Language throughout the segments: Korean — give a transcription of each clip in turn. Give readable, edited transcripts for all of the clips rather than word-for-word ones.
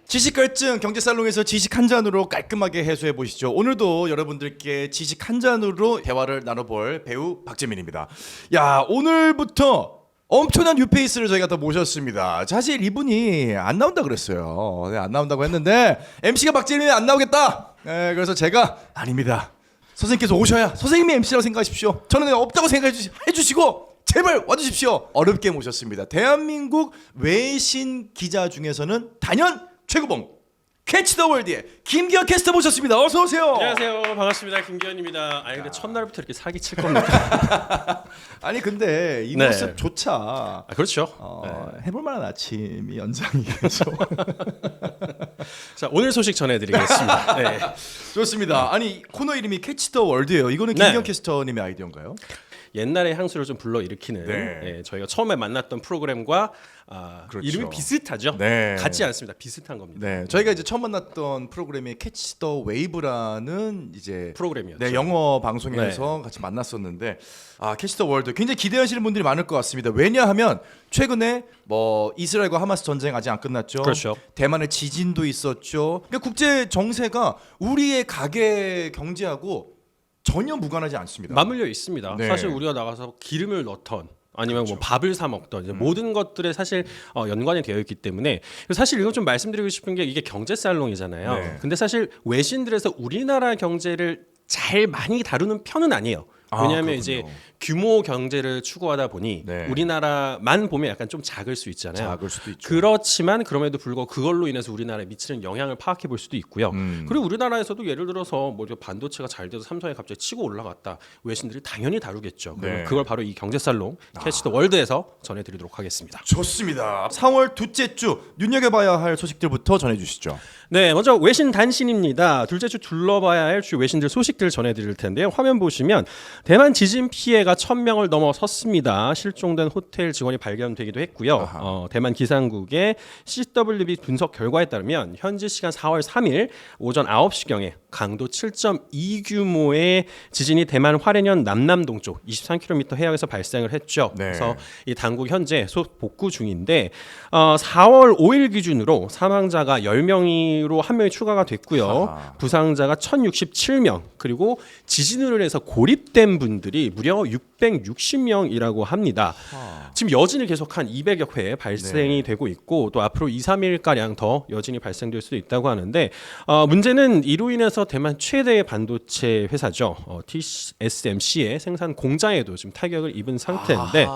지식 갈증 경제살롱에서 지식 한 잔으로 깔끔하게 해소해 보시죠. 오늘도 여러분들께 지식 한 잔으로 대화를 나눠볼 배우 박재민입니다. 야, 오늘부터 엄청난 뉴페이스를 저희가 더 모셨습니다. 사실 이분이 안 나온다 그랬어요. 안 나온다고 했는데 MC가 박재민이 안 나오겠다. 그래서 제가 아닙니다. 선생님께서 오셔야 선생님이 MC라고 생각하십시오. 저는 없다고 생각해 주시고 제발 와주십시오. 어렵게 모셨습니다. 대한민국 외신 기자 중에서는 단연 최고봉 캐치 더 월드의 김기현 캐스터 모셨습니다. 어서 오세요. 안녕하세요. 반갑습니다. 김기현입니다. 아니 근데 첫날부터 이렇게 사기 칠 겁니까? 아니 근데 이 네. 모습조차 그렇죠. 해볼 만한 아침이 연장이죠. 자, 오늘 소식 전해드리겠습니다. 네. 좋습니다. 아니 코너 이름이 캐치 더 월드예요. 이거는 네. 김기현 캐스터님의 아이디어인가요? 옛날의 향수를 좀 불러일으키는 네. 저희가 처음에 만났던 프로그램과 그렇죠. 이름이 비슷하죠. 네. 같지 않습니다. 비슷한 겁니다. 네, 저희가 이제 처음 만났던 프로그램이 캐치 더 웨이브라는 이제 프로그램이었죠. 네, 영어 방송에서 같이 만났었는데 캐치 더 월드 굉장히 기대하시는 분들이 많을 것 같습니다. 왜냐하면 최근에 뭐 이스라엘과 하마스 전쟁 아직 안 끝났죠. 그렇죠. 대만에 지진도 있었죠. 그러니까 국제 정세가 우리의 가계 경제하고 전혀 무관하지 않습니다. 맞물려 있습니다. 네. 사실 우리가 나가서 기름을 넣던 아니면 그렇죠. 뭐 밥을 사 먹던 이제 모든 것들에 사실 연관이 되어 있기 때문에 사실 이거 좀 말씀드리고 싶은 게 이게 경제 살롱이잖아요. 네. 근데 사실 외신들에서 우리나라 경제를 잘 많이 다루는 편은 아니에요. 왜냐하면 이제 규모 경제를 추구하다 보니 네. 우리나라만 보면 약간 좀 작을 수 있잖아요. 작을 수도 있죠. 그렇지만 그럼에도 불구하고 그걸로 인해서 우리나라에 미치는 영향을 파악해 볼 수도 있고요. 그리고 우리나라에서도 예를 들어서 뭐 반도체가 잘 돼서 삼성이 갑자기 치고 올라갔다. 외신들이 당연히 다루겠죠. 네. 그걸 바로 이 경제살롱 캐치 더 월드에서 전해드리도록 하겠습니다. 좋습니다. 4월 둘째 주 눈여겨봐야 할 소식들부터 전해주시죠. 네, 먼저 외신 단신입니다. 둘째 주 둘러봐야 할 주요 외신들 소식들 전해드릴 텐데요. 화면 보시면 대만 지진 피해가 1000명을 넘어섰습니다. 실종된 호텔 직원이 발견되기도 했고요. 대만 기상국의 CWB 분석 결과에 따르면 현지 시간 4월 3일 오전 9시경에 강도 7.2 규모의 지진이 대만 화롄현 남남동 쪽 23km 해역에서 발생을 했죠. 네. 그래서 이 당국 현재 복구 중인데 4월 5일 기준으로 사망자가 10명으로 한 명이 추가가 됐고요. 부상자가 1067명 그리고 지진으로 인해서 고립된 분들이 무려 660명이라고 합니다. 지금 여진이 계속 한 200여 회 발생이 되고 있고 또 앞으로 2, 3일 가량 더 여진이 발생될 수도 있다고 하는데 문제는 이로 인해서 대만 최대의 반도체 회사죠. TSMC의 생산 공장에도 지금 타격을 입은 상태인데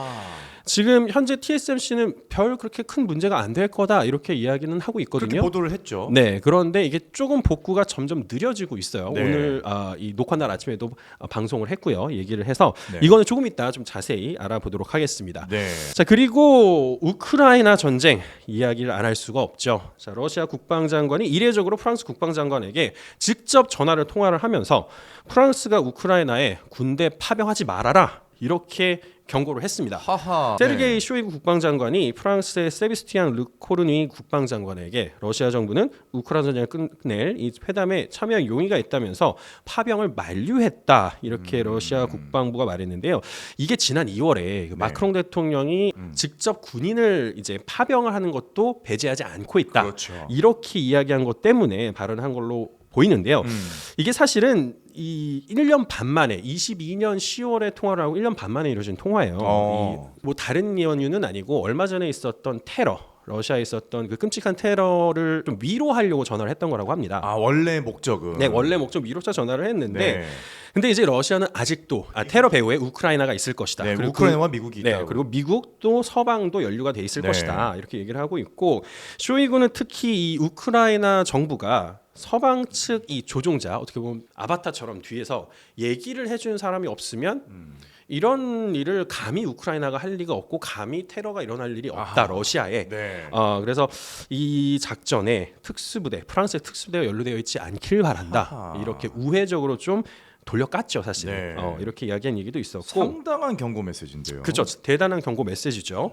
지금 현재 TSMC는 별 그렇게 큰 문제가 안 될 거다 이렇게 이야기는 하고 있거든요. 그렇게 보도를 했죠. 네, 그런데 이게 조금 복구가 점점 느려지고 있어요. 네. 오늘 이 녹화날 아침에도 방송을 했고요. 얘기를 해서 네. 이거는 조금 이따 좀 자세히 알아보도록 하겠습니다. 네. 자, 그리고 우크라이나 전쟁 이야기를 안 할 수가 없죠. 자, 러시아 국방장관이 이례적으로 프랑스 국방장관에게 직접 통화를 하면서 프랑스가 우크라이나에 군대 파병하지 말아라 이렇게 경고를 했습니다. 하하. 세르게이 쇼이구 국방장관이 프랑스의 세비스티안 르코르니 국방장관에게 러시아 정부는 우크라이나 전쟁을 끝낼 이 회담에 참여할 용의가 있다면서 파병을 만류했다 이렇게 러시아 국방부가 말했는데요. 이게 지난 2월에 마크롱 대통령이 직접 군인을 이제 파병을 하는 것도 배제하지 않고 있다. 그렇죠. 이렇게 이야기한 것 때문에 발언한 걸로 보이는데요. 이게 사실은 이 1년 반 만에 22년 10월에 통화를 하고 1년 반 만에 이루어진 통화예요. 뭐 다른 연유는 아니고 얼마 전에 있었던 테러, 러시아에 있었던 그 끔찍한 테러를 좀 위로하려고 전화를 했던 거라고 합니다. 원래 목적은 네, 원래 목적 위로차 전화를 했는데 네. 근데 이제 러시아는 아직도 테러 배후에 우크라이나가 있을 것이다. 네, 그리고 우크라이나와 미국이 있다. 그리고 미국도 서방도 연루가 돼 있을 네. 것이다. 이렇게 얘기를 하고 있고 쇼이구는 특히 이 우크라이나 정부가 서방 측 이 조종자 어떻게 보면 아바타처럼 뒤에서 얘기를 해주는 사람이 없으면 이런 일을 감히 우크라이나가 할 리가 없고 감히 테러가 일어날 일이 없다. 러시아에. 네. 그래서 이 작전에 특수부대 프랑스의 특수부대가 연루되어 있지 않길 바란다. 이렇게 우회적으로 좀 돌려깠죠 사실. 네. 이렇게 이야기한 얘기도 있었고. 상당한 경고 메시지인데요. 그렇죠. 대단한 경고 메시지죠.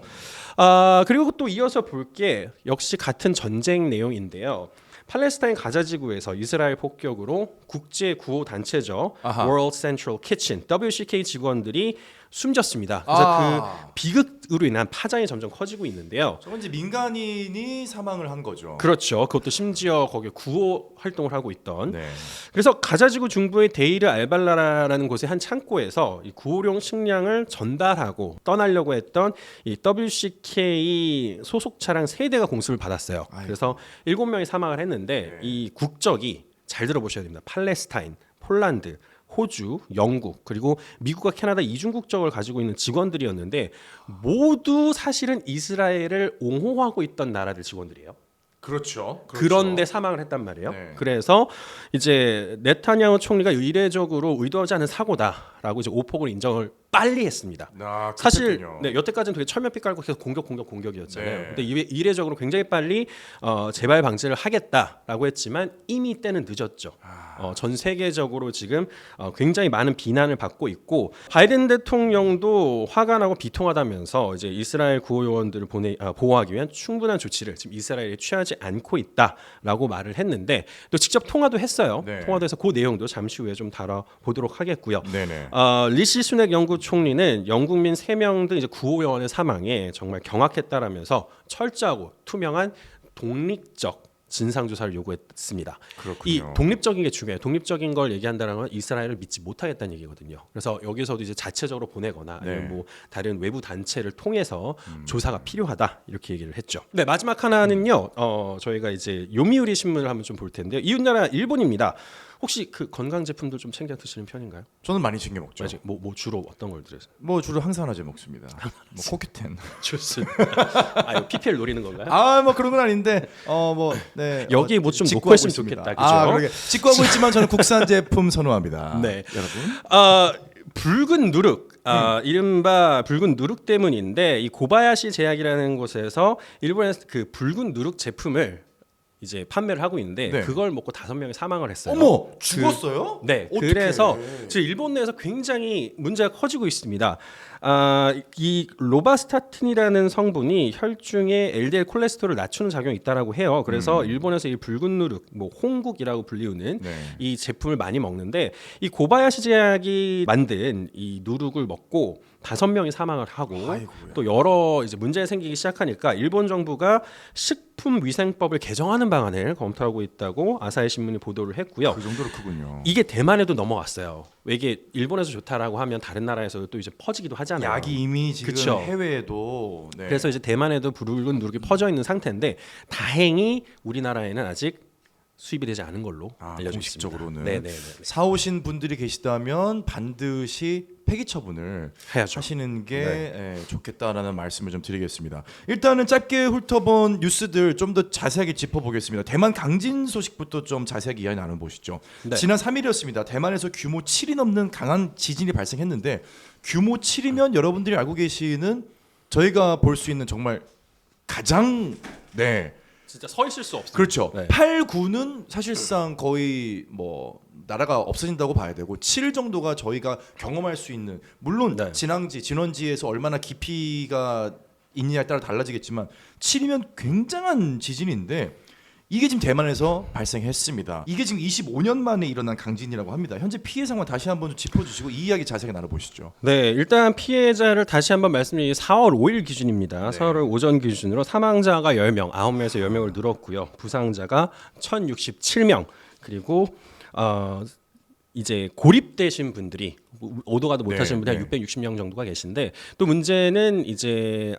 그리고 또 이어서 볼 게 역시 같은 전쟁 내용인데요. 팔레스타인 가자 지구에서 이스라엘 폭격으로 국제 구호 단체죠. 아하. World Central Kitchen (WCK) 직원들이 숨졌습니다. 그래서 아. 그 비극으로 인한 파장이 점점 커지고 있는데요. 저건 이제 민간인이 사망을 한 거죠. 그렇죠. 그것도 심지어 거기에 구호 활동을 하고 있던. 네. 그래서 가자지구 중부의 데이르 알발라라는 곳의 한 창고에서 이 구호용 식량을 전달하고 떠나려고 했던 이 WCK 소속 차량 3대가 공습을 받았어요. 아이고. 그래서 7명이 사망을 했는데 네. 이 국적이 잘 들어보셔야 됩니다. 팔레스타인, 폴란드, 호주, 영국 그리고 미국과 캐나다 이중 국적을 가지고 있는 직원들이었는데 모두 사실은 이스라엘을 옹호하고 있던 나라들 직원들이에요. 그렇죠. 그런데 사망을 했단 말이에요. 네. 그래서 이제 네타냐후 총리가 이례적으로 의도하지 않은 사고다라고 이제 오폭을 인정을 빨리 했습니다. 아, 사실 그랬군요. 네, 여태까지는 되게 철면피 깔고 계속 공격이었잖아요. 네. 근데 이례적으로 굉장히 빨리 재발 방지를 하겠다라고 했지만 이미 때는 늦었죠. 전 세계적으로 지금 굉장히 많은 비난을 받고 있고 바이든 대통령도 화가 나고 비통하다면서 이제 이스라엘 구호 요원들을 보호하기 위한 충분한 조치를 지금 이스라엘이 취하지 않고 있다라고 말을 했는데 또 직접 통화도 했어요. 네. 통화도 해서 그 내용도 잠시 후에 좀 다뤄보도록 하겠고요. 네네. 리시 수넥 영국 총리는 영국민 3명 등 이제 구호 요원의 사망에 정말 경악했다라면서 철저하고 투명한 독립적 진상 조사를 요구했습니다. 그렇군요. 이 독립적인 게 중요해요. 독립적인 걸 얘기한다는 건 이스라엘을 믿지 못하겠다는 얘기거든요. 그래서 여기서도 이제 자체적으로 보내거나 아니면 네. 뭐 다른 외부 단체를 통해서 조사가 필요하다 이렇게 얘기를 했죠. 네, 마지막 하나는요. 저희가 이제 요미우리 신문을 한번 좀 볼 텐데요. 이웃나라 일본입니다. 혹시 그 건강 제품들 좀 챙겨 드시는 편인가요? 저는 많이 챙겨 먹죠. 뭐 주로 어떤 걸 드세요? 뭐 주로 항산화제 먹습니다. 뭐 코큐텐. 좋습니다. 이거 PPL 노리는 건가요? 아, 뭐 그런 건 아닌데 네. 여기에 뭐 좀 직구하고 놓고 했으면 있습니다. 좋겠다. 그죠? 아, 그러게. 직구하고 있지만 저는 국산 제품 선호합니다. 네. 여러분. 붉은 누룩, 이른바 붉은 누룩 때문인데 이 고바야시 제약이라는 곳에서 일본에서 그 붉은 누룩 제품을 이제 판매를 하고 있는데 네. 그걸 먹고 5명이 사망을 했어요. 어머, 죽었어요? 네, 어떡해. 그래서 지금 일본 내에서 굉장히 문제가 커지고 있습니다. 이 로바스타틴이라는 성분이 혈중의 LDL 콜레스테롤을 낮추는 작용이 있다라고 해요. 그래서 일본에서 이 붉은 누룩, 뭐 홍국이라고 불리우는 네. 이 제품을 많이 먹는데 이 고바야시 제약이 만든 이 누룩을 먹고 5명이 사망을 하고 아이고야. 또 여러 이제 문제가 생기기 시작하니까 일본 정부가 식품위생법을 개정하는 방안을 검토하고 있다고 아사히 신문이 보도를 했고요. 그 정도로 크군요. 이게 대만에도 넘어왔어요. 왜 이게 일본에서 좋다라고 하면 다른 나라에서도 또 이제 퍼지기도 하잖아요. 약이 이미 지금 그쵸. 해외에도 네. 그래서 이제 대만에도 붉은 누룩이 퍼져 있는 상태인데 다행히 우리나라에는 아직 수입이 되지 않은 걸로 알려져 공식적으로는. 있습니다. 네네네. 사오신 분들이 계시다면 반드시 폐기 처분을 해야죠. 하시는 게 좋겠다라는 말씀을 좀 드리겠습니다. 일단은 짧게 훑어본 뉴스들 좀 더 자세하게 짚어보겠습니다. 대만 강진 소식부터 좀 자세하게 이야기 나눠보시죠. 네. 지난 3일이었습니다. 대만에서 규모 7이 넘는 강한 지진이 발생했는데 규모 7이면 여러분들이 알고 계시는 저희가 볼 수 있는 정말 가장 진짜 서 있을 수 없어요. 그렇죠. 네. 8, 9는 사실상 거의 뭐 나라가 없어진다고 봐야 되고 7 정도가 저희가 경험할 수 있는 물론 네. 진원지에서 얼마나 깊이가 있느냐에 따라 달라지겠지만 7이면 굉장한 지진인데 이게 지금 대만에서 발생했습니다. 이게 지금 25년 만에 일어난 강진이라고 합니다. 현재 피해 상황 다시 한번 좀 짚어주시고 이 이야기 자세하게 나눠보시죠. 네, 일단 피해자를 다시 한번 말씀드리면 4월 5일 기준입니다. 네. 4월 오전 기준으로 사망자가 10명, 9명에서 10명을 늘었고요. 부상자가 1,067명. 그리고 이제 고립되신 분들이 오도가도 못하시는 분들이 한 660명 정도가 계신데 또 문제는 이제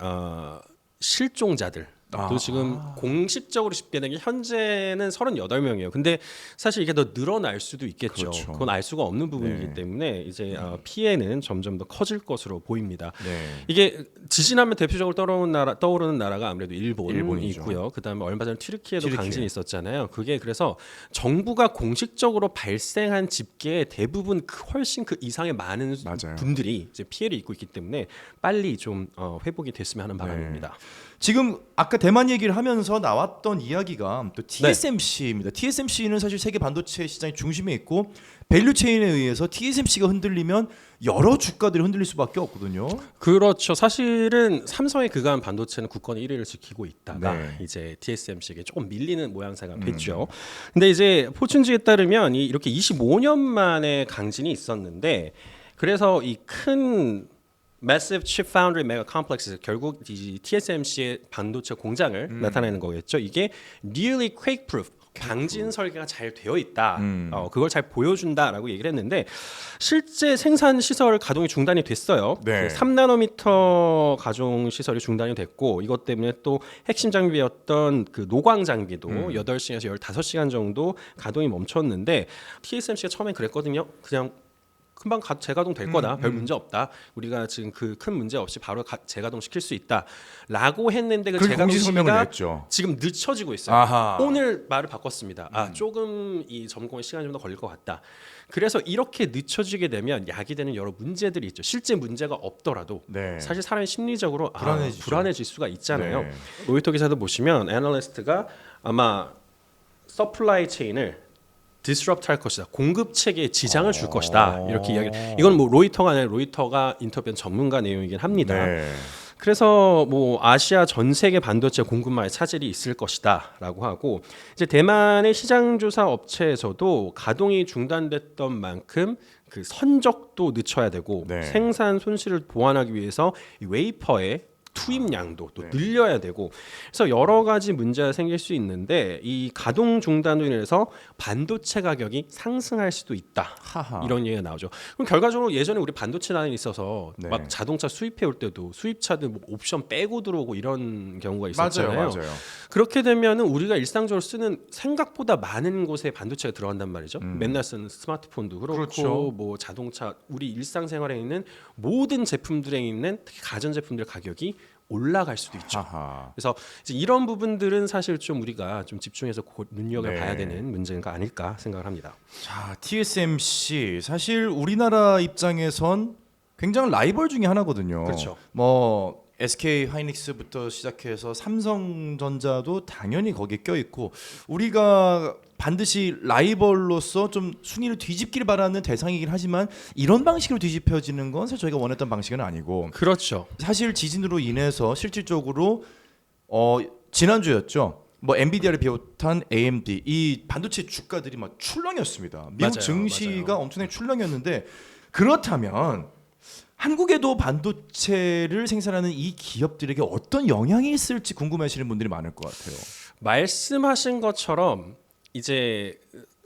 실종자들. 또 지금 공식적으로 집계된 게 현재는 38명이에요. 근데 사실 이게 더 늘어날 수도 있겠죠. 그렇죠. 그건 알 수가 없는 부분이기 때문에 이제 피해는 점점 더 커질 것으로 보입니다. 네. 이게 지진하면 대표적으로 떠오르는 나라가 아무래도 일본이 일본이죠. 있고요. 그다음에 얼마 전에 튀르키예도 튀르키예. 강진이 있었잖아요. 그게 그래서 정부가 공식적으로 발생한 집계의 대부분 훨씬 그 이상의 많은 맞아요. 분들이 이제 피해를 입고 있기 때문에 빨리 좀 회복이 됐으면 하는 바람입니다. 지금 아까 대만 얘기를 하면서 나왔던 이야기가 또 TSMC입니다. TSMC는 사실 세계 반도체 시장의 중심에 있고 밸류 체인에 의해서 TSMC가 흔들리면 여러 주가들이 흔들릴 수밖에 없거든요. 그렇죠. 사실은 삼성의 그간 반도체는 국권의 1위를 지키고 있다가 네. 이제 TSMC에게 조금 밀리는 모양새가 됐죠. 근데 이제 포춘지에 따르면 이렇게 25년 만에 강진이 있었는데 그래서 이 큰 Massive Chip Foundry Mega Complex 결국 이 TSMC의 반도체 공장을 나타내는 거겠죠. 이게 newly quake proof 방진 설계가 잘 되어 있다. 그걸 잘 보여준다라고 얘기를 했는데 실제 생산 시설 가동이 중단이 됐어요. 네. 3나노미터 가동 시설이 중단이 됐고 이것 때문에 또 핵심 장비였던 그 노광 장비도 8시간에서 15시간 정도 가동이 멈췄는데 TSMC가 처음엔 그랬거든요. 그냥 금방 재가동 될 거다. 별 문제 없다. 우리가 지금 그 큰 문제 없이 바로 재가동 시킬 수 있다라고 했는데 그 재가동 시기가 지금 늦춰지고 있어요. 아하. 오늘 말을 바꿨습니다. 조금 이 점검에 시간이 좀 더 걸릴 것 같다. 그래서 이렇게 늦춰지게 되면 야기되는 여러 문제들이 있죠. 실제 문제가 없더라도 네. 사실 사람이 심리적으로 불안해지죠. 불안해질 수가 있잖아요. 네. 로이터 기사도 보시면 애널리스트가 아마 서플라이 체인을 disrupt 할 것이다. 공급 체계에 지장을 줄 것이다. 이렇게 이야기를. 이건 뭐 로이터가 아니라 로이터가 인터뷰한 전문가 내용이긴 합니다. 네. 그래서 뭐 아시아 전 세계 반도체 공급망에 차질이 있을 것이다라고 하고 이제 대만의 시장 조사 업체에서도 가동이 중단됐던 만큼 그 선적도 늦춰야 되고 네. 생산 손실을 보완하기 위해서 이 웨이퍼의 투입량도 또 늘려야 되고 그래서 여러 가지 문제가 생길 수 있는데 이 가동 중단으로 인해서 반도체 가격이 상승할 수도 있다. 하하. 이런 얘기가 나오죠. 그럼 결과적으로 예전에 우리 반도체 난이 있어서 네. 막 자동차 수입해 올 때도 수입차들 뭐 옵션 빼고 들어오고 이런 경우가 있었잖아요. 맞아요. 그렇게 되면은 우리가 일상적으로 쓰는 생각보다 많은 곳에 반도체가 들어간단 말이죠. 맨날 쓰는 스마트폰도 그렇고 그렇죠. 뭐 자동차 우리 일상생활에 있는 모든 제품들에 있는 특히 가전 제품들 가격이 올라갈 수도 있죠. 하하. 그래서 이제 이런 부분들은 사실 좀 우리가 좀 집중해서 눈여겨봐야 네. 되는 문제가 아닐까 생각을 합니다. 자, TSMC 사실 우리나라 입장에선 굉장히 라이벌 중에 하나거든요. 그렇죠. 뭐 SK 하이닉스부터 시작해서 삼성전자도 당연히 거기에 껴 있고 우리가 반드시 라이벌로서 좀 순위를 뒤집기를 바라는 대상이긴 하지만 이런 방식으로 뒤집혀지는 건 사실 저희가 원했던 방식은 아니고 그렇죠. 사실 지진으로 인해서 실질적으로 지난주였죠. 뭐 엔비디아를 비롯한 AMD 이 반도체 주가들이 막 출렁였습니다. 미국 맞아요, 증시가 맞아요. 엄청나게 출렁였는데 그렇다면 한국에도 반도체를 생산하는 이 기업들에게 어떤 영향이 있을지 궁금해하시는 분들이 많을 것 같아요. 말씀하신 것처럼 이제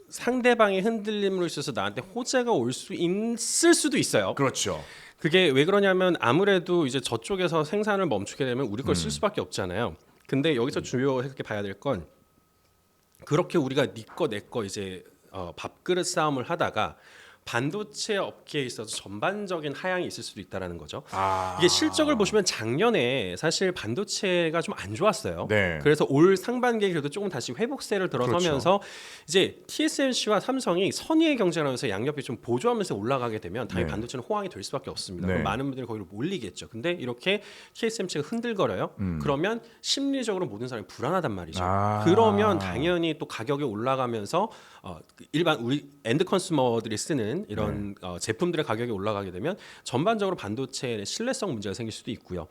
상대방의 흔들림으로 있어서 나한테 호재가 올 수 있을 수도 있어요. 그렇죠. 그게 왜 그러냐면 아무래도 이제 저쪽에서 생산을 멈추게 되면 우리 걸 쓸 수밖에 없잖아요. 근데 여기서 중요하게 봐야 될 건 그렇게 우리가 네 거 내 거 이제 밥그릇 싸움을 하다가 반도체 업계에 있어서 전반적인 하향이 있을 수도 있다라는 거죠. 이게 실적을 보시면 작년에 사실 반도체가 좀 안 좋았어요. 네. 그래서 올 상반기에 그래도 조금 다시 회복세를 들어서면서 이제 TSMC와 삼성이 선의의 경쟁을 하면서 양옆이 좀 보조하면서 올라가게 되면 당연히 네. 반도체는 호황이 될 수밖에 없습니다. 네. 그럼 많은 분들이 거기로 몰리겠죠. 근데 이렇게 TSMC가 흔들거려요. 그러면 심리적으로 모든 사람이 불안하단 말이죠. 그러면 당연히 또 가격이 올라가면서 일반 우리 엔드 컨슈머들이 쓰는 이런 제품들의 가격이 올라가게 되면 전반적으로 반도체의 신뢰성 문제가 생길 수도 있고요.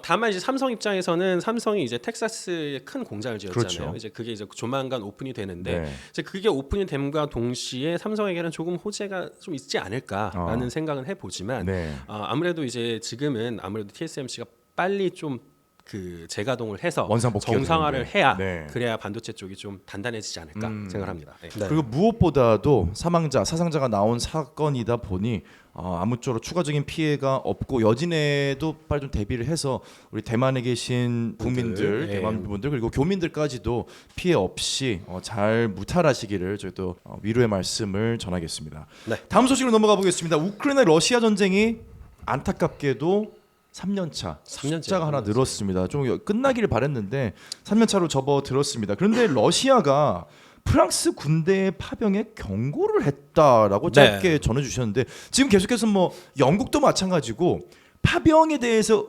다만 이제 삼성 입장에서는 삼성이 이제 텍사스에 큰 공장을 지었잖아요. 그렇죠. 이제 그게 이제 조만간 오픈이 되는데 네. 이제 그게 오픈이 됨과 동시에 삼성에게는 조금 호재가 좀 있지 않을까라는 생각은 해보지만 네. 아무래도 이제 지금은 아무래도 TSMC가 빨리 좀 그 재가동을 해서 원상복귀가 정상화를 되는데. 해야 네. 그래야 반도체 쪽이 좀 단단해지지 않을까 생각합니다. 네. 그리고 무엇보다도 사상자가 나온 사건이다 보니 아무쪼록 추가적인 피해가 없고 여진에도 빨리 좀 대비를 해서 우리 대만에 계신 국민들, 네. 대만 분들 그리고 교민들까지도 피해 없이 잘 무탈하시기를 저희 또 위로의 말씀을 전하겠습니다. 네. 다음 소식으로 넘어가 보겠습니다. 우크라이나 러시아 전쟁이 안타깝게도 3년차 숫자가 하나 늘었습니다. 좀 끝나기를 바랬는데 3년차로 접어들었습니다. 그런데 러시아가 프랑스 군대의 파병에 경고를 했다라고 짧게 전해주셨는데 지금 계속해서 뭐 영국도 마찬가지고 파병에 대해서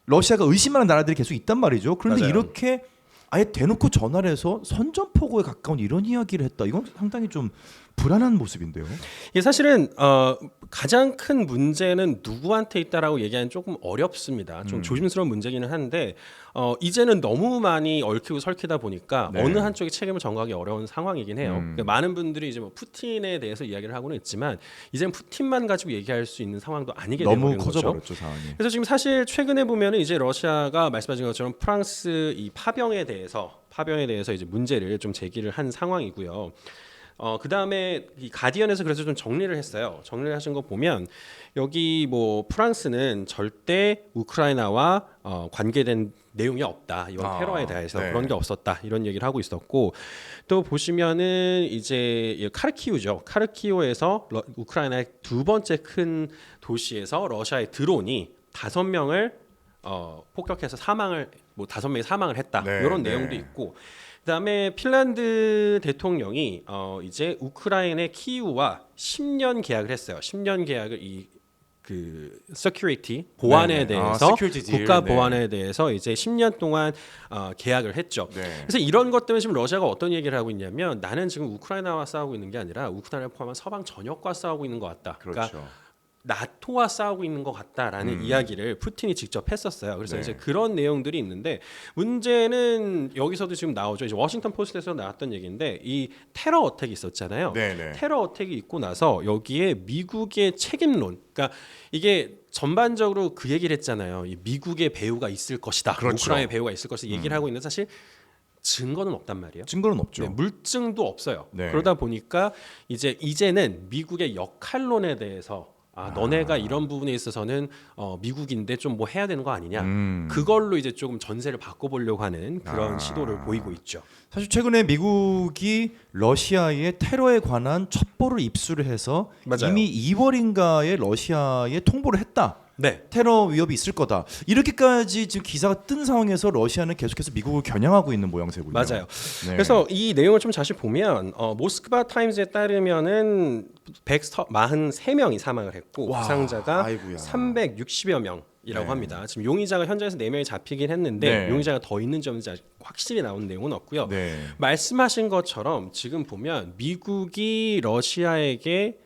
러시아가 의심하는 나라들이 계속 있단 말이죠. 그런데 맞아요. 이렇게 아예 대놓고 전화를 해서 선전포고에 가까운 이런 이야기를 했다. 이건 상당히 좀 불안한 모습인데요. 이게 사실은 가장 큰 문제는 누구한테 있다라고 얘기하는 조금 어렵습니다. 좀 조심스러운 문제기는 한데 이제는 너무 많이 얽히고 설키다 보니까 네. 어느 한쪽이 책임을 전가하기 어려운 상황이긴 해요. 그러니까 많은 분들이 이제 뭐 푸틴에 대해서 이야기를 하고는 있지만 이제는 푸틴만 가지고 얘기할 수 있는 상황도 아니게 너무 되버린 거죠. 커져버렸죠 상황이. 그래서 지금 사실 최근에 보면은 이제 러시아가 말씀하신 것처럼 프랑스 이 파병에 대해서 이제 문제를 좀 제기를 한 상황이고요. 그 다음에 이 가디언에서 그래서 좀 정리를 했어요. 정리를 하신 거 보면 여기 뭐 프랑스는 절대 우크라이나와 관계된 내용이 없다. 이번 테러에 대해서 네. 그런 게 없었다. 이런 얘기를 하고 있었고 또 보시면은 이제 카르키우죠. 카르키우에서 우크라이나의 두 번째 큰 도시에서 러시아의 드론이 5명을 폭격해서 5명이 사망을 했다. 네, 이런 네. 내용도 있고 그다음에 핀란드 대통령이 이제 우크라이나의 키이우와 10년 계약을 했어요. 10년 계약을 그 security 보안에 네, 네. 대해서 security deal, 국가 네. 보안에 대해서 이제 10년 동안 계약을 했죠. 네. 그래서 이런 것 때문에 지금 러시아가 어떤 얘기를 하고 있냐면 나는 지금 우크라이나와 싸우고 있는 게 아니라 우크라이나를 포함한 서방 전역과 싸우고 있는 것 같다. 그렇죠. 그러니까 나토와 싸우고 있는 것 같다라는 이야기를 푸틴이 직접 했었어요. 그래서 네. 이제 그런 내용들이 있는데 문제는 여기서도 지금 나오죠. 이제 워싱턴 포스트에서 나왔던 얘기인데 이 테러 어택이 있었잖아요. 네네. 테러 어택이 있고 나서 여기에 미국의 책임론, 그러니까 이게 전반적으로 그 얘기를 했잖아요. 이 미국의 배후가 있을 것이다. 그렇죠. 우크라이나의 배후가 있을 것이다. 얘기를 하고 있는데 사실 증거는 없단 말이에요. 증거는 없죠. 네, 물증도 없어요. 네. 그러다 보니까 이제는 미국의 역할론에 대해서 너네가 이런 부분에 있어서는 미국인데 좀 뭐 해야 되는 거 아니냐. 그걸로 이제 조금 전세를 바꿔보려고 하는 그런 시도를 보이고 있죠. 사실 최근에 미국이 러시아의 테러에 관한 첩보를 입수를 해서 맞아요. 이미 2월인가에 러시아에 통보를 했다. 네. 테러 위협이 있을 거다. 이렇게까지 지금 기사가 뜬 상황에서 러시아는 계속해서 미국을 겨냥하고 있는 모양새군요. 맞아요. 네. 그래서 이 내용을 좀 다시 보면 모스크바 타임즈에 따르면은 143명이 사망을 했고 와, 부상자가 아이고야. 360여 명이라고 네. 합니다. 지금 용의자가 현장에서 4명이 잡히긴 했는데 네. 용의자가 더 있는지 없는지 아직 확실히 나온 내용은 없고요. 네. 말씀하신 것처럼 지금 보면 미국이 러시아에게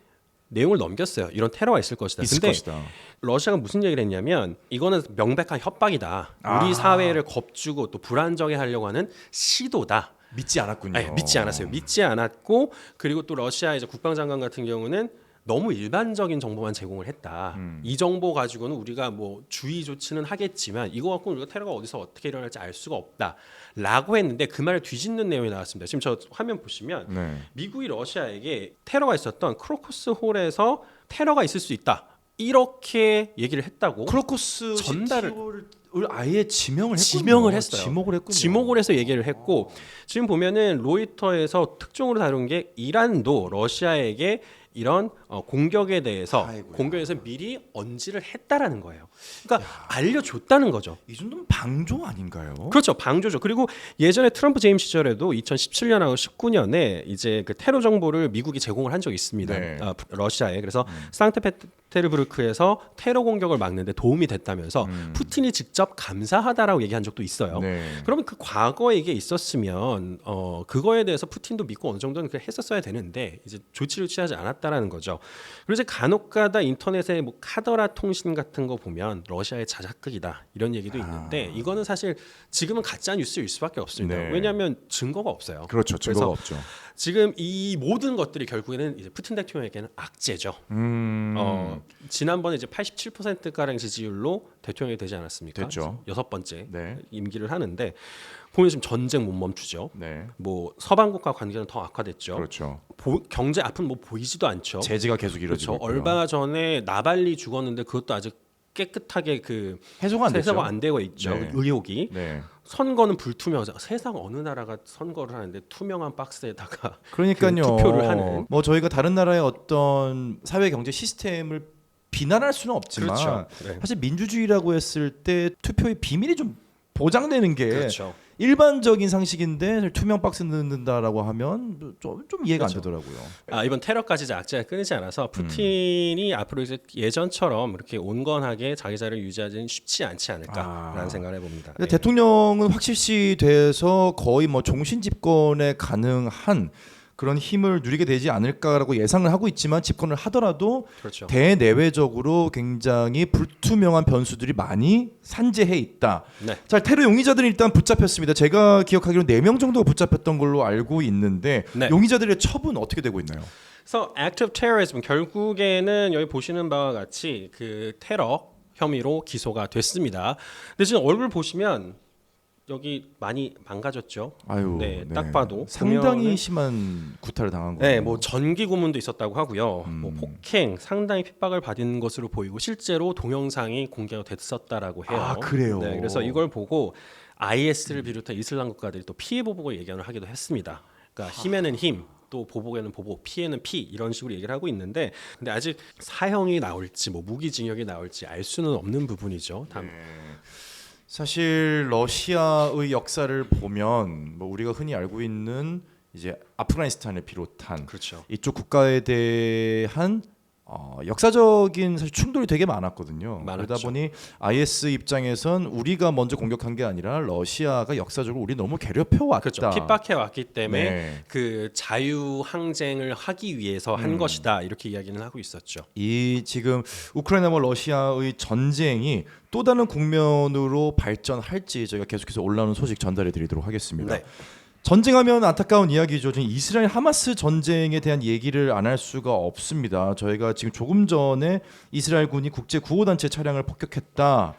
내용을 넘겼어요. 이런 테러가 있을 것이다. 있을 근데 것이다. 러시아가 무슨 얘기를 했냐면 이거는 명백한 협박이다. 우리 사회를 겁주고 또 불안정해 하려고 하는 시도다. 믿지 않았군요. 아니, 믿지 않았어요. 믿지 않았고 그리고 또 러시아 이제 국방장관 같은 경우는 너무 일반적인 정보만 제공을 했다. 이 정보 가지고는 우리가 뭐 주의 조치는 하겠지만 이거 갖고 우리가 테러가 어디서 어떻게 일어날지 알 수가 없다라고 했는데 그 말을 뒤집는 내용이 나왔습니다. 지금 저 화면 보시면 네. 미국이 러시아에게 테러가 있었던 크로커스 홀에서 테러가 있을 수 있다. 이렇게 얘기를 했다고 크로코스 전달을- 시티를 아예 지명을 했군요. 지명을 했어요. 지목을 했군요. 지목을 해서 얘기를 했고 지금 보면은 로이터에서 특종으로 다룬 게 이란도 러시아에게 이런 공격에 대해서 아이고야. 공격에서 미리 언지를 했다라는 거예요. 그러니까 알려줬다는 거죠. 이 정도면 방조 아닌가요? 그렇죠. 방조죠. 그리고 예전에 트럼프 재임 시절에도 2017년하고 19년에 이제 그 테러 정보를 미국이 제공을 한 적이 있습니다. 네. 러시아에. 그래서 상트페테르부르크에서 테러 공격을 막는데 도움이 됐다면서 푸틴이 직접 감사하다라고 얘기한 적도 있어요. 네. 그러면 그 과거에 이게 있었으면 그거에 대해서 푸틴도 믿고 어느 정도는 했었어야 되는데 이제 조치를 취하지 않았다라는 거죠. 그리고 이제 간혹가다 인터넷에 뭐 카더라 통신 같은 거 보면 러시아의 자작극이다 이런 얘기도 있는데 이거는 사실 지금은 가짜 뉴스일 수밖에 없습니다. 네. 왜냐하면 증거가 없어요. 그렇죠. 증거가 그래서 없죠. 지금 이 모든 것들이 결국에는 이제 푸틴 대통령에게는 악재죠. 지난번에 이제 87% 가량 지지율로 대통령이 되지 않았습니까? 됐죠. 6번째 네. 임기를 하는데 보면 지금 전쟁 못 멈추죠. 네. 뭐 서방국과 관계는 더 악화됐죠. 그렇죠. 경제 앞은 뭐 보이지도 않죠. 제재가 계속 이루어지고 그렇죠. 얼마 전에 나발리 죽었는데 그것도 아직 깨끗하게 그 해소가 안 됐죠. 해소가 안 되고 있죠. 네. 의혹이. 네. 선거는 불투명하죠. 세상 어느 나라가 선거를 하는데 투명한 박스에다가 그러니까요. 그 투표를 하는. 뭐 저희가 다른 나라의 어떤 사회 경제 시스템을 비난할 수는 없지만 그렇죠. 네. 사실 민주주의라고 했을 때 투표의 비밀이 좀 보장되는 게 그렇죠. 일반적인 상식인데 투명 박스 넣는다라고 하면 좀 이해가 그렇죠. 안 되더라고요. 이번 테러까지 이제 악재가 끊이지 않아서 푸틴이 앞으로 이제 예전처럼 이렇게 온건하게 자기 자리를 유지하기는 쉽지 않지 않을까라는 생각을 해봅니다. 근데 대통령은 확실시 돼서 거의 뭐 종신 집권에 가능한 그런 힘을 누리게 되지 않을까라고 예상을 하고 있지만 집권을 하더라도 그렇죠. 대내외적으로 굉장히 불투명한 변수들이 많이 산재해 있다. 네. 자, 테러 용의자들이 일단 붙잡혔습니다. 제가 기억하기로 4명 정도가 붙잡혔던 걸로 알고 있는데 네. 용의자들의 처분 어떻게 되고 있나요? 그래서 act of terrorism 결국에는 여기 보시는 바와 같이 그 테러 혐의로 기소가 됐습니다. 근데 지금 얼굴 보시면 여기 많이 망가졌죠. 아유, 네, 딱 봐도 상당히 보면은- 심한 구타를 당한 거예요. 네, 뭐 전기 고문도 있었다고 하고요. 뭐 폭행, 상당히 핍박을 받은 것으로 보이고 실제로 동영상이 공개가 됐었다라고 해요. 아, 그래요? 네, 그래서 이걸 보고 IS를 비롯한 이슬람 국가들이 또 피해 보복을 예견을 하기도 했습니다. 그러니까 힘에는 힘, 또 보복에는 보복, 피해는 피 이런 식으로 얘기를 하고 있는데, 근데 아직 사형이 나올지 뭐 무기징역이 나올지 알 수는 없는 부분이죠. 다음. 사실 러시아의 역사를 보면 뭐 우리가 흔히 알고 있는 이제 아프가니스탄을 비롯한 그렇죠. 이쪽 국가에 대한 역사적인 사실 충돌이 되게 많았거든요. 많았죠. 그러다 보니 IS 입장에선 우리가 먼저 공격한 게 아니라 러시아가 역사적으로 우리 너무 괴롭혀 왔다. 그렇죠. 핍박해 왔기 때문에 네. 그 자유 항쟁을 하기 위해서 한 것이다 이렇게 이야기는 하고 있었죠. 이 지금 우크라이나와 러시아의 전쟁이 또 다른 국면으로 발전할지 저희가 계속해서 올라오는 소식 전달해 드리도록 하겠습니다. 네. 전쟁하면 안타까운 이야기죠. 지금 이스라엘 하마스 전쟁에 대한 얘기를 안 할 수가 없습니다. 저희가 지금 조금 전에 이스라엘 군이 국제 구호단체 차량을 폭격했다.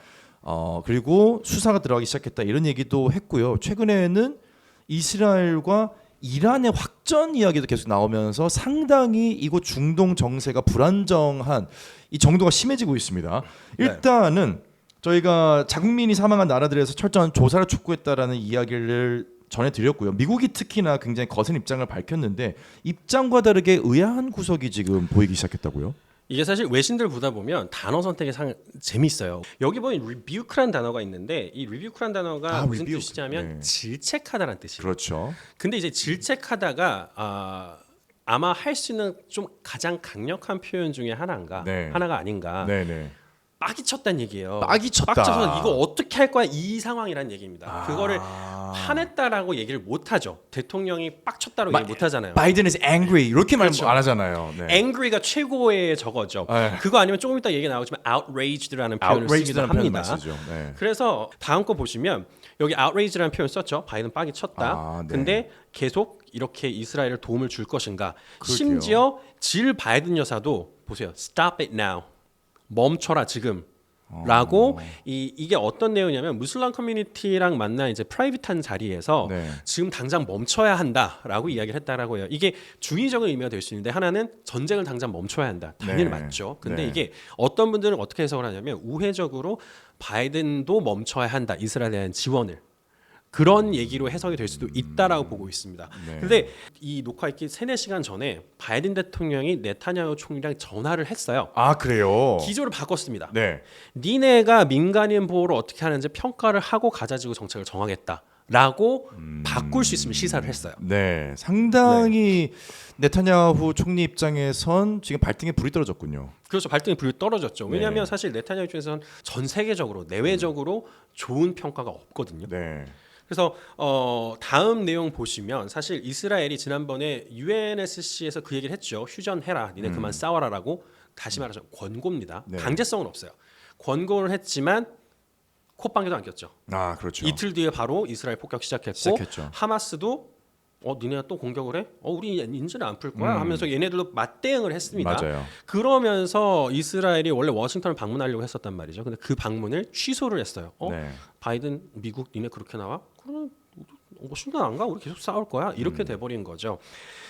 그리고 수사가 들어가기 시작했다. 이런 얘기도 했고요. 최근에는 이스라엘과 이란의 확전 이야기도 계속 나오면서 상당히 이곳 중동 정세가 불안정한 이 정도가 심해지고 있습니다. 일단은 저희가 자국민이 사망한 나라들에서 철저한 조사를 촉구했다라는 이야기를 전해드렸고요. 미국이 특히나 굉장히 거센 입장을 밝혔는데 입장과 다르게 의아한 구석이 지금 보이기 시작했다고요? 이게 사실 외신들 보다 보면 단어 선택이 재밌어요. 여기 보면 rebuke라는 단어가 있는데 이 rebuke라는 단어가 무슨 rebuke. 뜻이냐면 네. 질책하다라는 뜻이에요. 그렇죠. 근데 이제 질책하다가 아마 할 수 있는 좀 가장 강력한 표현 중에 하나가 아닌가. 네네. 빡이 쳤다는 얘기예요. 빡이 쳤다. 빡 쳐서 이거 어떻게 할 거야 이 상황이라는 얘기입니다. 그거를 화냈다라고 얘기를 못 하죠. 대통령이 빡 쳤다고 얘기 못 하잖아요. Biden is angry 이렇게 말 그렇죠. 안 하잖아요. 네. angry가 최고의 저거죠. 네. 그거 아니면 조금 이따 얘기 나오지만 outraged라는 표현을 쓰기도 outrage드라는 표현을 합니다. 많이 쓰죠. 네. 그래서 다음 거 보시면 여기 outrage라는 표현 썼죠. 바이든 빡이 쳤다. 네. 근데 계속 이렇게 이스라엘을 도움을 줄 것인가. 그러게요. 심지어 질 바이든 여사도 보세요. Stop it now. 멈춰라 지금. 라고 이게 어떤 내용이냐면 무슬람 커뮤니티랑 만난 이제 프라이빗한 자리에서 네. 지금 당장 멈춰야 한다라고 이야기를 했다라고 해요. 이게 중의적인 의미가 될 수 있는데 하나는 전쟁을 당장 멈춰야 한다. 당연히 네. 맞죠. 근데 네. 이게 어떤 분들은 어떻게 해석을 하냐면 우회적으로 바이든도 멈춰야 한다. 이스라엘에 대한 지원을. 그런 얘기로 해석이 될 수도 있다라고 보고 있습니다. 네. 근데 이 녹화 있기 3-4시간 전에 바이든 대통령이 네타냐후 총리랑 전화를 했어요. 아, 그래요. 기조를 바꿨습니다. 네. 니네가 민간인 보호를 어떻게 하는지 평가를 하고 가자지구 정책을 정하겠다라고 바꿀 수 있으면 시사를 했어요. 네. 상당히 네타냐후 총리 입장에선 지금 발등에 불이 떨어졌군요. 그래서 발등에 불이 떨어졌죠. 왜냐하면 네. 사실 네타냐후 입장에서는 전 세계적으로 내외적으로 좋은 평가가 없거든요. 네. 그래서 다음 내용 보시면 사실 이스라엘이 지난번에 UNSC에서 그 얘기를 했죠. 휴전해라. 니네 그만 싸워라라고 다시 말해서 권고입니다. 네. 강제성은 없어요. 권고를 했지만 콧방귀도 안 꼈죠. 아, 그렇죠. 이틀 뒤에 바로 이스라엘 폭격 시작했죠. 하마스도 니네가 또 공격을 해? 우리 인질을 안 풀 거야? 하면서 얘네들도 맞대응을 했습니다. 맞아요. 그러면서 이스라엘이 원래 워싱턴을 방문하려고 했었단 말이죠. 근데 그 방문을 취소를 했어요. 네. 바이든 미국 니네 그렇게 나와? 그러면 신경 안 가? 우리 계속 싸울 거야? 이렇게 돼버린 거죠.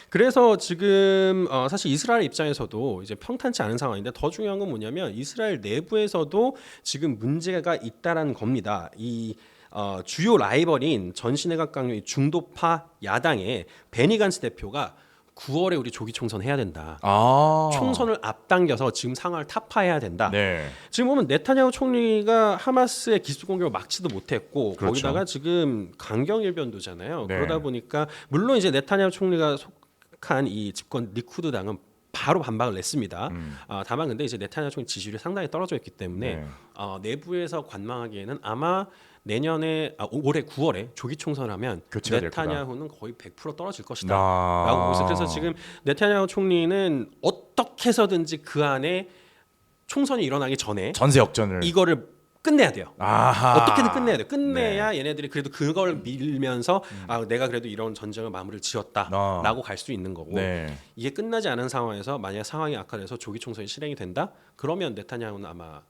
그래서 지금 사실 이스라엘 입장에서도 이제 평탄치 않은 상황인데 더 중요한 건 뭐냐면 이스라엘 내부에서도 지금 문제가 있다라는 겁니다. 이 주요 라이벌인 전신외각 강요의 중도파 야당의 베니 간츠 대표가 9월에 우리 조기 총선 해야 된다. 아. 총선을 앞당겨서 지금 상황을 타파해야 된다. 네. 지금 보면 네타냐후 총리가 하마스의 기습 공격을 막지도 못했고 그렇죠. 거기다가 지금 강경일변도잖아요. 네. 그러다 보니까 물론 이제 네타냐후 총리가 속한 이 집권 리쿠드 당은 바로 반박을 냈습니다. 다만 근데 이제 네타냐후 총리 지지율이 상당히 떨어져 있기 때문에 네. 내부에서 관망하기에는 아마 올해 9월에 조기 총선하면 교체가 될 거다. 네타냐후는 거의 100% 떨어질 것이다. 아. 라고 보고 있어요. 그래서 지금 네타냐후 총리는 어떻게 해서든지 그 안에 총선이 일어나기 전에 전세 역전을. 이거를 끝내야 돼요. 아하. 어떻게든 끝내야 돼요. 끝내야 얘네들이 그래도 그걸 밀면서 내가 그래도 이런 전쟁을 마무리를 지었다라고 갈 수 있는 거고 네. 이게 끝나지 않은 상황에서 만약 상황이 악화돼서 조기 총선이 실행이 된다? 그러면 네타냐후는 아마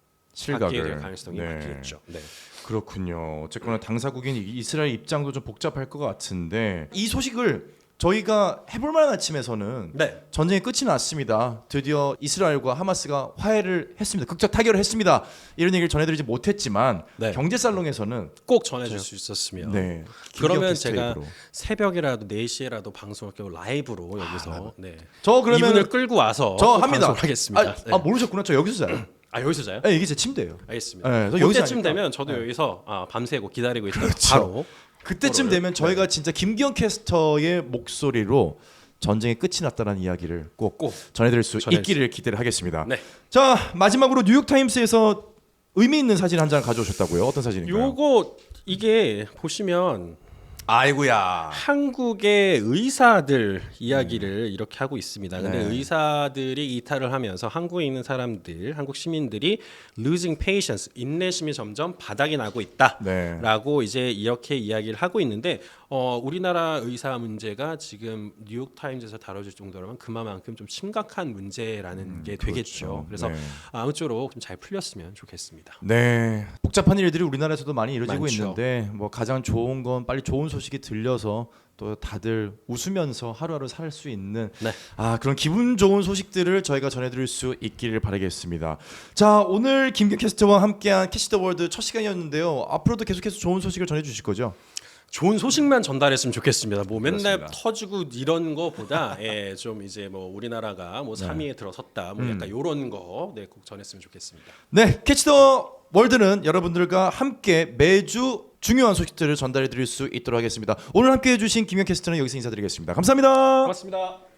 바뀌게 될 가능성이 많겠죠. 네. 그렇군요. 어쨌거나 당사국인 이스라엘 입장도 좀 복잡할 것 같은데 이 소식을 저희가 해볼 만한 아침에서는 네. 전쟁이 끝이 났습니다. 드디어 이스라엘과 하마스가 화해를 했습니다. 극적 타결을 했습니다. 이런 얘기를 전해드리지 못했지만 네. 경제 살롱에서는 꼭 전해줄 수 있었으면 네. 그러면 김기현 제가 캐스터입으로. 새벽이라도 4시에라도 방송을 껴고 라이브로 여기서 네. 저 그러면 이분을 끌고 와서 저 합니다. 방송하겠습니다. 네. 모르셨구나. 저 여기서 자요. 여기서 자요? 네, 이게 제 침대예요. 알겠습니다. 네, 저 여기서 그때쯤 자니까. 되면 저도 여기서 밤새고 기다리고 있다가 그렇죠. 바로 그때쯤 되면 저희가 진짜 김기현 캐스터의 목소리로 전쟁이 끝이 났다는 이야기를 꼭 전해드릴 수 있기를 기대를 하겠습니다. 네. 자, 마지막으로 뉴욕 타임스에서 의미 있는 사진 한 장 가져오셨다고요? 어떤 사진인가요? 요거 이게 보시면 아이고야. 한국의 의사들 이야기를 이렇게 하고 있습니다. 근데 네. 의사들이 이탈을 하면서 한국에 있는 사람들, 한국 시민들이 losing patience, 인내심이 점점 바닥이 나고 있다라고 네. 이제 이렇게 이야기를 하고 있는데 우리나라 의사 문제가 지금 뉴욕 타임즈에서 다뤄질 정도라면 그만큼 좀 심각한 문제라는 게 되겠죠. 그렇죠. 그래서 네. 아무쪼록 좀 잘 풀렸으면 좋겠습니다. 네, 복잡한 일들이 우리나라에서도 많이 이루어지고 많죠. 있는데 뭐 가장 좋은 건 빨리 좋은 소식이 들려서 또 다들 웃으면서 하루하루 살 수 있는 네. 그런 기분 좋은 소식들을 저희가 전해드릴 수 있기를 바라겠습니다. 자, 오늘 김기현 캐스터와 함께한 캐시 더 월드 첫 시간이었는데요. 앞으로도 계속해서 좋은 소식을 전해주실 거죠? 좋은 소식만 전달했으면 좋겠습니다. 뭐 맨날 그렇습니다. 터지고 이런 거보다 좀 이제 뭐 우리나라가 뭐 3위에 들어섰다, 뭐 약간 이런 거 꼭 전했으면 좋겠습니다. 네, 캐치 더 월드는 여러분들과 함께 매주 중요한 소식들을 전달해 드릴 수 있도록 하겠습니다. 오늘 함께 해주신 김현 캐스터는 여기서 인사드리겠습니다. 감사합니다. 고맙습니다.